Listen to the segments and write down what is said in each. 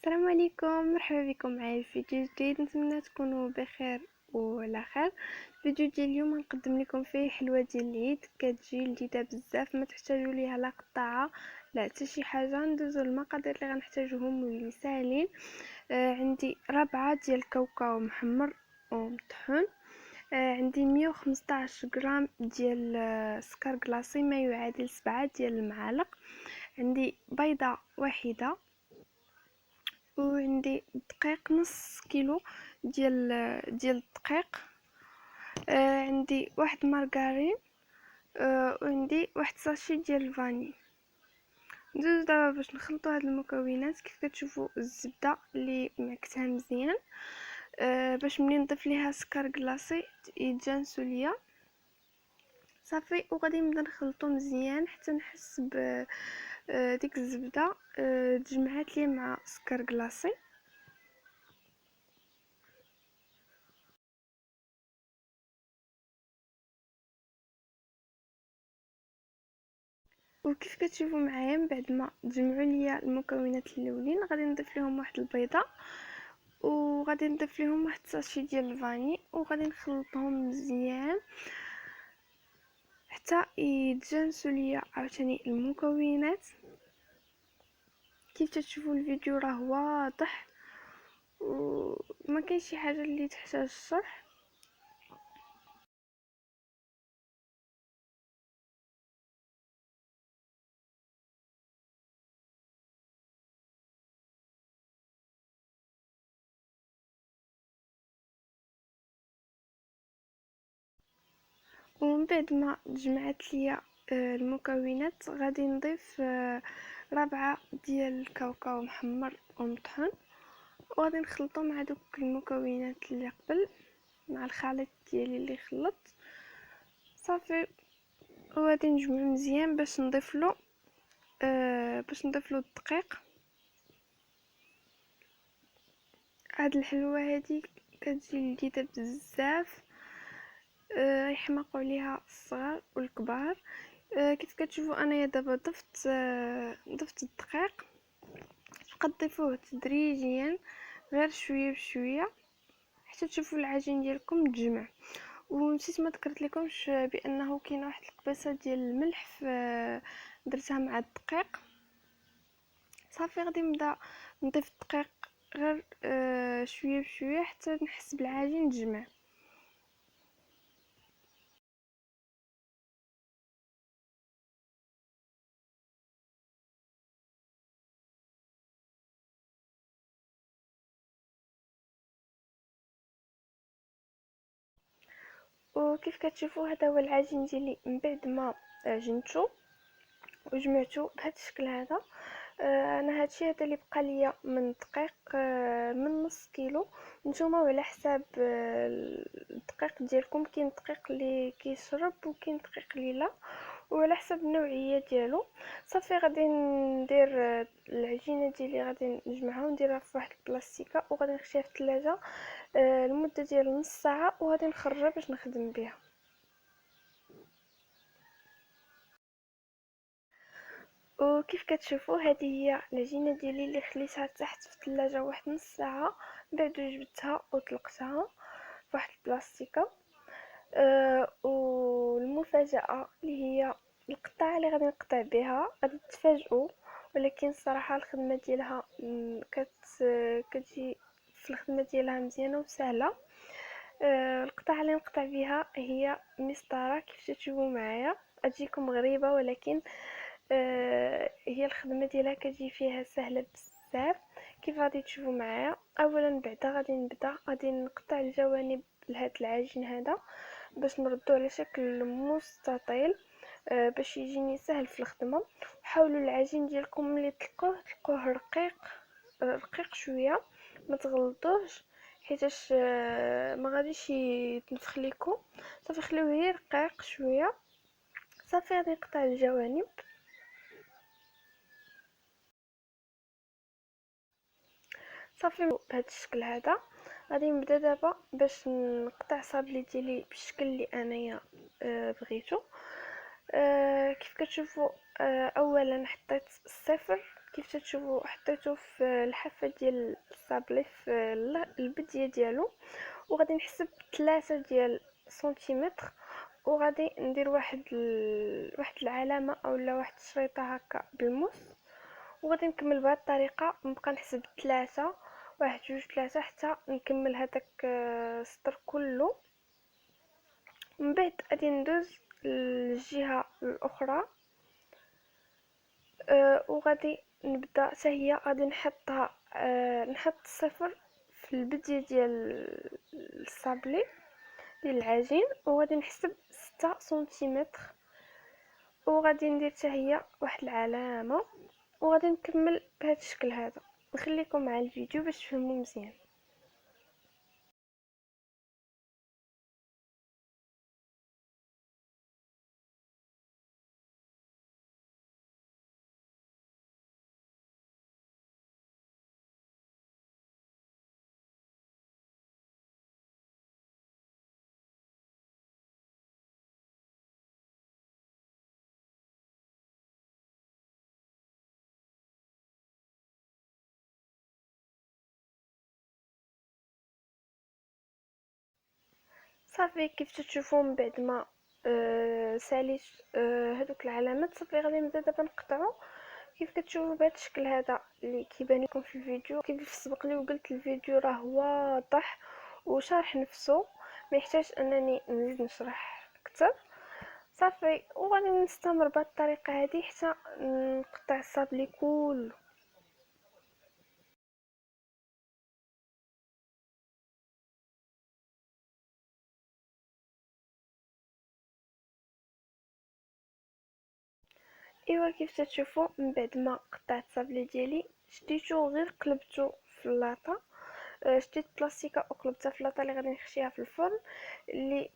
السلام عليكم، مرحبا بكم معايا في فيديو جديد. نتمنى تكونوا بخير وعلى خير. الفيديو ديال اليوم نقدم لكم فيه حلوه ديال العيد كتجي لذيذه بزاف، ما تحتاجوا ليها لا قطعه لا حتى شي حاجه. ندوزو المقادير اللي غنحتاجوهم واللي ساهلين. عندي ربعة ديال الكاوكاو محمر ومطحون. عندي 115 غرام ديال سكر كلاصي ما يعادل 7 ديال المعالق. عندي بيضه واحده، وعندي دقيق نص كيلو ديال الدقيق. عندي واحد مارغرين، وعندي واحد ساشي ديال الفاني. ندوزو دابا باش نخلطوا هاد المكونات. كيف كتشوفوا الزبده اللي معكتها مزيان، باش ملي نضيف ليها سكر كلاصي يتجانسوا ليا صافي. وغادي نبدا نخلطو مزيان حتى نحس ب ديك الزبده تجمعات لي مع سكر كلاصي. وكيف كتشوفوا معايا من بعد ما تجمعوا ليا المكونات الاولين غادي نضيف لهم واحد البيضه، وغادي نضيف لهم واحد ساشي ديال الفاني، وغادي نخلطهم مزيان حتى يتجانسوا ليا عاوتاني المكونات. كيف تشوفوا الفيديو راه واضح وما كاين شي حاجه اللي تحتاج الشرح. ومن بعد ما جمعت ليا المكونات غادي نضيف ربعة ديال الكاوكاو محمر ومطحون، وغادي نخلطو مع دوك المكونات اللي قبل مع الخليط ديالي اللي خلطت صافي. وغادي نجمعو مزيان باش نضيف له الدقيق. هاد الحلوه هادي كتجي لذيذه بزاف، يحماقوا عليها الصغار والكبار. كيف كتشوفوا انايا دابا ضفت الدقيق. تبقى تضيفوه تدريجيا غير شويه بشويه حتى تشوفوا العجين ديالكم تجمع. ونسيت ما ذكرت لكمش بانه كاينه واحد القبيصه ديال الملح درتها مع الدقيق صافي. غادي نبدا نضيف الدقيق غير شويه بشويه حتى نحس بالعجين تجمع. وكيف كتشوفوا هذا هو العجين ديالي من بعد ما عجنته وجمعته بهذا الشكل هذا. انا هادشي هذا اللي بقى ليا من دقيق، من نص كيلو. نتوما وعلى حساب الدقيق ديالكم، كاين دقيق اللي كيشرب وكاين دقيق اللي لا، وعلى حسب النوعيه ديالو. صافي غادي ندير العجينه ديالي، غادي نجمعها ونديرها في واحد البلاستيكه وغادي نخليها في الثلاجه لمده ديال نص ساعه، وغادي نخرجها باش نخدم بها. وكيف كتشوفوا هذه هي العجينه ديالي اللي خليتها تحت في الثلاجه واحد نص ساعه، بعد جبتها وطلقتها في واحد البلاستيكه. والمفاجاه اللي هي القطعه اللي غادي نقطع بها غادي تفاجئوا، ولكن الصراحه الخدمه ديالها كتجي في الخدمه ديالها مزيانه وسهله. القطعه اللي نقطع بها هي مسطره. كيف تشوفوا معايا تجيكم غريبه، ولكن هي الخدمه ديالها كتجي فيها سهله بزاف. كيف غادي تشوفوا معايا، اولا بعدا غادي نقطع الجوانب لهاد العجين هذا باش نردو على شكل مستطيل، باش يجيني سهل في الخدمه. حاولوا العجين ديالكم ملي تلقوه رقيق شويه، ما تغلطوش حيتاش ما غاديش يتنفخ لكم. صافي خليوه غير رقيق شويه. صافي غادي نقطع الجوانب صافي بهذا الشكل هذا. غادي نبدا دابا باش نقطع صابلي ديالي بالشكل اللي انايا بغيتو. كيف كتشوفوا اولا حطيت الصفر كيف تشوفوا حطيته في الحافه ديال الصابلي في البديه ديالو، وغادي نحسب 3 ديال سنتيمتر، وغادي ندير واحد العلامه اولا واحد الشريطه هكا بالموس، وغادي نكمل بهذه الطريقه، نبقى نحسب 3 1 2 3 حتى نكمل هذاك السطر كله. من بعد غادي ندوز للجهه الاخرى، وغادي نبدا حتى هي غادي نحطها، نحط الصفر في البديه ديال الصابلي ديال العجين، وغادي نحسب 6 سنتيمتر، وغادي ندير حتى هي واحد العلامه، وغادي نكمل بهذا الشكل هذا. نخليكم مع الفيديو باش تفهموا مزيان. صافي كيف تشوفوا من بعد ما ساليت هذوك العلامات، صافي غادي نبدا دابا نقطعو. كيف كتشوفوا بهذا الشكل هذا اللي كيبان لكم في الفيديو، كيف سبق لي وقلت الفيديو راه واضح وشارح نفسه، ما يحتاج انني نزيد نشرح اكثر. صافي وغادي نستمر بهذه الطريقه هذه حتى نقطع الصابلي كله. ايوا كيف تشوفوا من بعد ما قطعت الصابلي ديالي، شديتو غير قلبتو في اللاطه، شديت بلاستيكه وقلبتها في اللاطه اللي غادي نخشيها في الفرن، اللي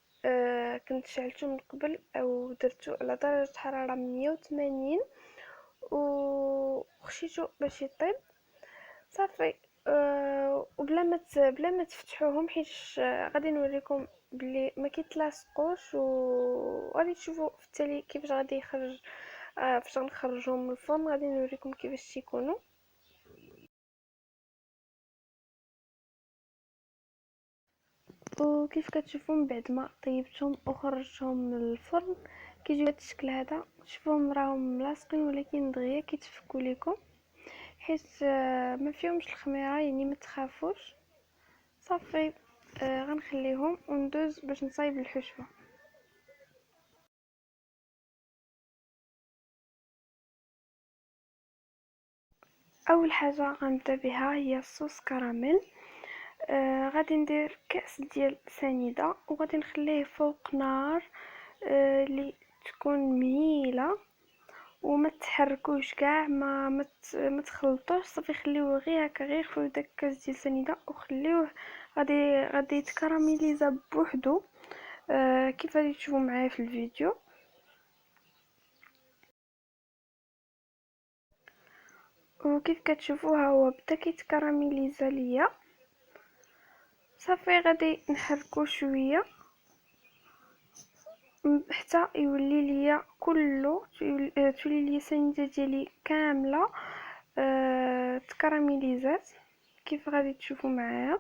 كنت شعلته من قبل او درتو على درجه حراره 180، وخشيتو باش يطيب. صافي بلا ما تفتحوهم، حيت غادي نوريكم بلي ما كيتلاصقوش، وغادي تشوفوا في التالي كيفاش غادي يخرج. فاش غنخرجهم من الفرن غادي نوريكم كيفاش تيكونوا. وكيف كتشوفوا من بعد ما طيبتهم وخرجتهم من الفرن كيجيو بهذا الشكل هذا. شوفوهم راهم ملاصقين ولكن دغيا كيتفكوا لكم، حيت ما فيهمش الخميره، يعني ما تخافوش. صافي غنخليهم وندوز باش نصايب الحشوه. اول حاجه غنبدا بها هي الصوص كراميل. غادي ندير كاس ديال سنيده وغادي نخليه فوق نار اللي تكون مهيله، وما تحركوش كاع، ما تخلطوش. صافي خليوه غير هكا، غير خذوا داك الكاس ديال سنيده وخليوه غادي يتكراميليزا بوحدو، كيف غادي تشوفوا معايا في الفيديو. وكيف كتشوفوا ها هو بدا كيتكراميليزا ليا. صافي غادي نحركو شويه حتى يولي ليا كله، تولي ليا السنيده ديالي كامله تكراميليزات كيف غادي تشوفوا معايا،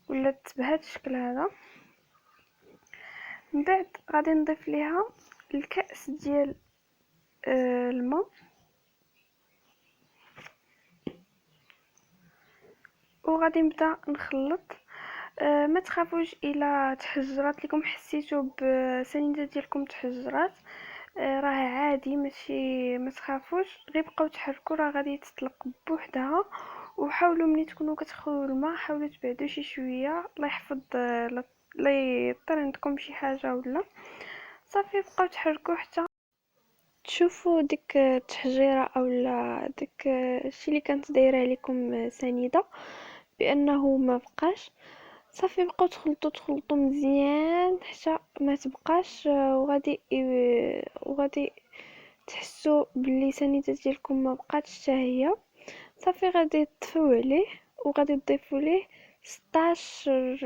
ولات بهذا الشكل هذا. من بعد غادي نضيف ليها الكاس ديال الماء، وغادي نبدا نخلط. ما تخافوش الا تحجرات لكم، حسيتوا بسنيده ديالكم تحجرات، راه عادي، ماشي ما تخافوش، غير بقاو تحركوا راه غادي تطلق بوحدها. وحاولوا ملي تكونوا كتخويو الماء حاولوا تبعدوا شي شويه، الله يحفظ لا يطير عندكم شي حاجه ولا. صافي بقاو تحركوا حتى تشوفوا ديك التحجيره اولا داك الشيء اللي كانت دايره عليكم سنيده بانه ما بقاش. صافي بقاو تخلطوا مزيان حتى ما تبقاش، وغادي تحسوا باللي سنيده ديالكم ما بقاتش حتى هي. صافي غادي تطفيو عليه وغادي تضيفوا ليه 16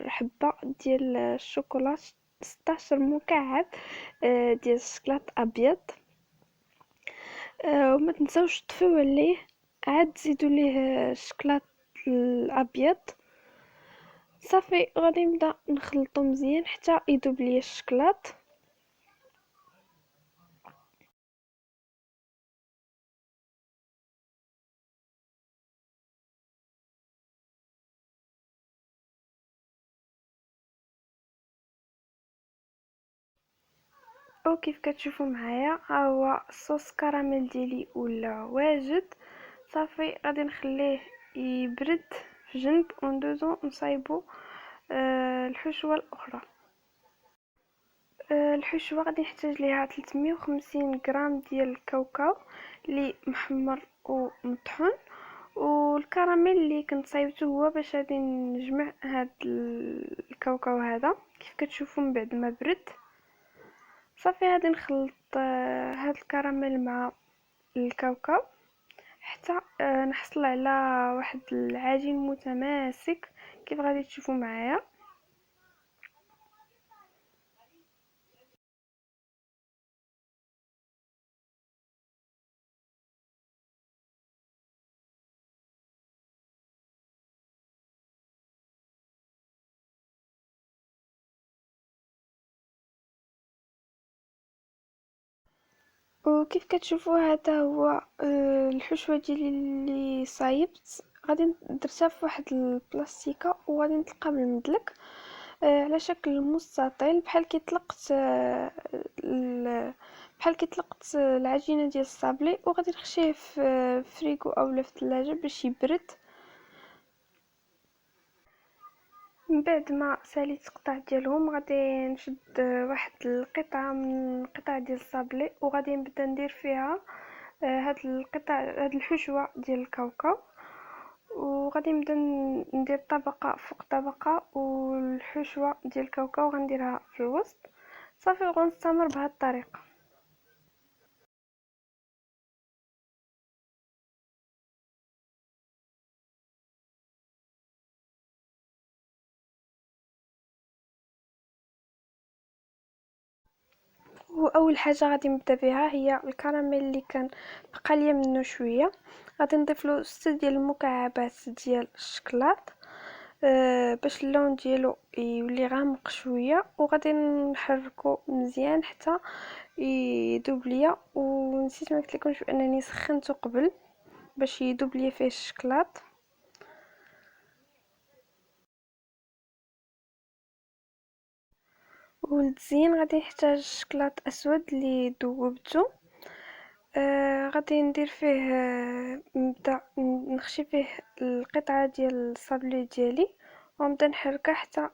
حبه ديال الشوكولا، 16 مكعب ديال الشكلاط ابيض. وما تنساوش تطفيو عليه، عاد تزيدوا ليه الشكلاط الابيض. صافي غادي نبدا نخلطو مزيان حتى يذوب ليا الشكلاط. وكيف كتشوفوا معايا ها هو الصوص كراميل ديالي ولا واجد. صافي غادي نخليه يبرد في جنب وندوزو نصايبو الحشوه الاخرى. الحشوه غادي نحتاج ليها 350 غرام ديال الكاوكاو اللي محمر ومطحون، والكراميل اللي كنت صايبته هو باش غادي نجمع هاد الكاوكاو هذا كيف كتشوفوا من بعد ما برد. صافي غادي نخلط هاد الكراميل مع الكاوكاو حتى نحصل على واحد العجين متماسك كيف غادي تشوفوا معايا. وكيف كتشوفوا هذا هو الحشوه ديالي اللي صايبت. غادي درتها في واحد البلاستيكه وغادي نطلقها بالمدلك على شكل مستطيل بحال بحال كيطلقت العجينه ديال الصابلي، وغادي نخشيه في فريكو اولا في الثلاجه باش يبرد. من بعد ما ساليت القطع ديالهم غادي نشد واحد القطعه من قطع ديال الصابلي وغادي نبدا ندير فيها هاد القطع، هاد الحشوه ديال الكاوكاو، وغادي نبدا ندير طبقه فوق طبقه والحشوه ديال الكاوكاو غنديرها في الوسط. صافي وغنستمر بهذه الطريقه. واول حاجه غادي نبدا بها هي الكراميل اللي كان بقى ليا منه شويه. غادي نضيف له 6 ديال المكعبات ديال الشكلاط باش اللون ديالو يولي غامق شويه، وغادي نحركو مزيان حتى يذوب ليا. ونسيت ما قلت لكمش بانني سخنته قبل باش يذوب ليا فيه الشكلاط. والتزيين غادي نحتاج شكلاط اسود اللي ذوبته. غادي ندير فيه نبدا نخشي فيه القطعه ديال الصابلي ديالي ونبدا نحركها حتى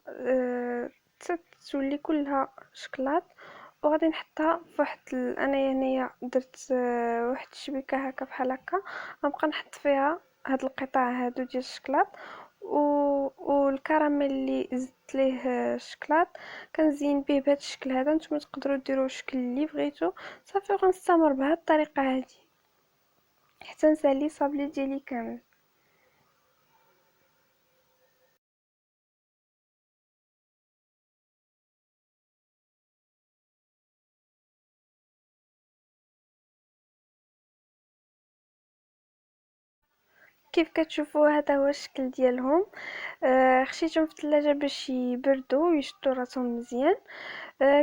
تولي كلها شكلاط. وغادي نحطها في واحد انايا هنايا درت واحد الشبيكه هكا بحال هكا، غنبقى نحط فيها هاد القطع هادو ديال الشكلاط والكراميل اللي زدت ليه الشكلاط كنزين به بهذا الشكل هذا. نتوما تقدروا ديروا الشكل اللي بغيتو. صافي غنستمر بهذه الطريقه هذه حتى نسالي الصابلي ديالي كامل. كيف كتشوفوا هذا هو الشكل ديالهم. خشيتهم في الثلاجه باش يبردوا ويشدوا راسهم مزيان.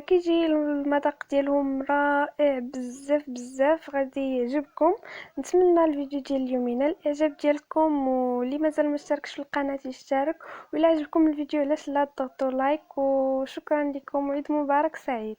كيجي المذاق ديالهم رائع بزاف بزاف، غادي يعجبكم. نتمنى الفيديو ديال اليوم ينال الاعجاب ديالكم، واللي مازال ما اشتركش في القناه يشترك، وإلا عجبكم الفيديو علاش لا تضغطوا لايك. وشكرا لكم وعيد مبارك سعيد.